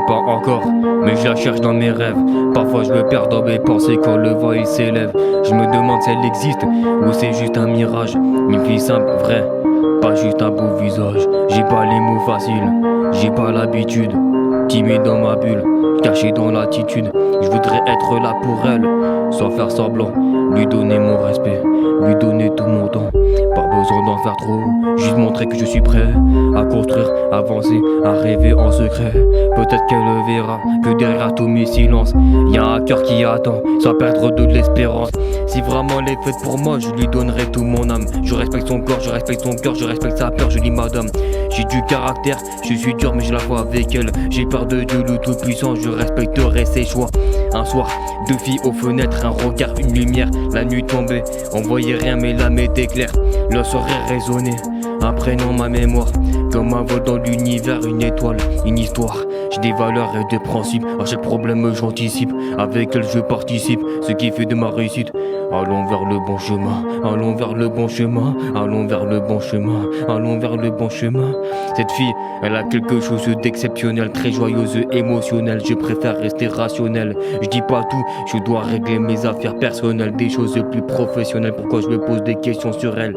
pas encore, mais je la cherche dans mes rêves. Parfois je me perds dans mes pensées quand le vent il s'élève. Je me demande si elle existe ou c'est juste un mirage. Une fille simple, vraie, pas juste un beau visage. J'ai pas les mots faciles, j'ai pas l'habitude. Timide dans ma bulle, caché dans l'attitude. Je voudrais être là pour elle, sans faire semblant. Lui donner mon respect, lui donner tout mon temps. Pas besoin d'en faire trop, juste montrer que je suis prêt à construire, avancer, à rêver en secret. Peut-être qu'elle verra que derrière tous mes silences, y a un cœur qui attend, sans perdre de l'espérance. Si vraiment elle est faite pour moi, je lui donnerai tout mon âme. Je respecte son corps, je respecte son cœur, je respecte sa peur, je dis madame. J'ai du caractère, je suis dur mais je la vois avec elle. J'ai peur de Dieu le tout-puissant, je respecterai ses choix. Un soir, deux filles aux fenêtres, un regard, une lumière. La nuit tombait, on voyait rien mais l'âme était claire. Le sourire résonnait, imprégnant ma mémoire. Comme un vol dans l'univers, une étoile, une histoire. J'ai des valeurs et des principes, à chaque problème j'anticipe. Avec elle je participe, ce qui fait de ma réussite. Allons vers le bon chemin, allons vers le bon chemin, allons vers le bon chemin, allons vers le bon chemin. Cette fille, elle a quelque chose d'exceptionnel, très joyeuse, émotionnelle. Je préfère rester rationnel. Je dis pas tout, je dois régler mes affaires personnelles, des choses plus professionnelles. Pourquoi je me pose des questions sur elle?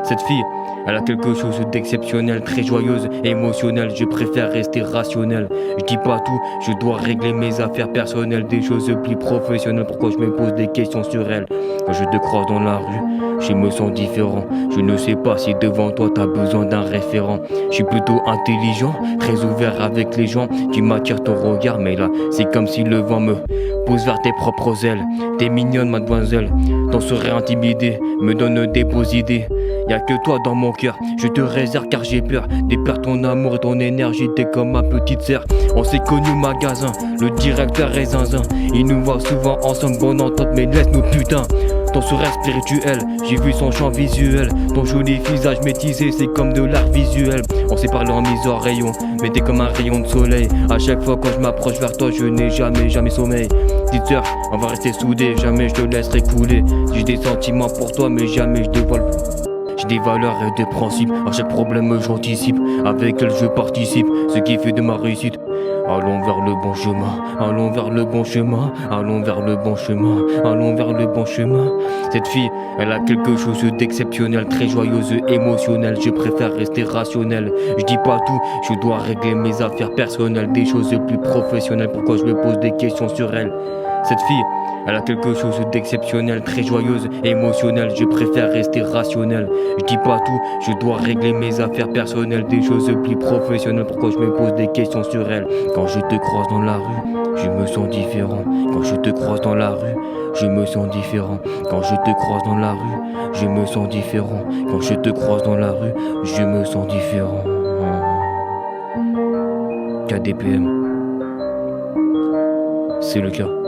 Cette fille, elle a quelque chose d'exceptionnel, très joyeuse, émotionnelle. Je préfère rester rationnel. Je dis pas tout, je dois régler mes affaires personnelles, des choses plus professionnelles. Pourquoi je me pose des questions sur elle? Quand je te croise dans la rue, je me sens différent. Je ne sais pas si devant toi t'as besoin d'un référent. Je suis plutôt intelligent, très ouvert avec les gens. Tu m'attires ton regard, mais là c'est comme si le vent me pousse vers tes propres ailes. T'es mignonne mademoiselle, ton sourire intimidé me donne des beaux idées. Y'a que toi dans mon cœur, je te réserve car j'ai peur de perdre ton amour et ton énergie, t'es comme ma petite sœur. On s'est connus au magasin, le directeur est zinzin. Il nous voit souvent ensemble, bonne entente mais laisse-nous putain. Ton sourire spirituel, j'ai vu son champ visuel. Ton joli visage métisé, c'est comme de l'art visuel. On s'est parlé en mise en rayon, mais t'es comme un rayon de soleil. À chaque fois quand je m'approche vers toi, je n'ai jamais sommeil. Petite sœur, on va rester soudés, jamais je te laisserai couler. J'ai des sentiments pour toi, mais jamais je dévoile. J'ai des valeurs et des principes, à chaque problème j'anticipe. Avec elle je participe, ce qui fait de ma réussite. Allons vers le bon chemin, allons vers le bon chemin, allons vers le bon chemin, allons vers le bon chemin. Cette fille, elle a quelque chose d'exceptionnel, très joyeuse, émotionnelle. Je préfère rester rationnel. Je dis pas tout, je dois régler mes affaires personnelles, des choses plus professionnelles. Pourquoi je me pose des questions sur elle? Cette fille, elle a quelque chose d'exceptionnel, très joyeuse, émotionnelle. Je préfère rester rationnel. Je dis pas tout, je dois régler mes affaires personnelles, des choses plus professionnelles. Pourquoi je me pose des questions sur elle? Quand je te croise dans la rue, je me sens différent. Quand je te croise dans la rue, je me sens différent. Quand je te croise dans la rue, je me sens différent. Quand je te croise dans la rue, je me sens différent. KDPM, c'est le cas.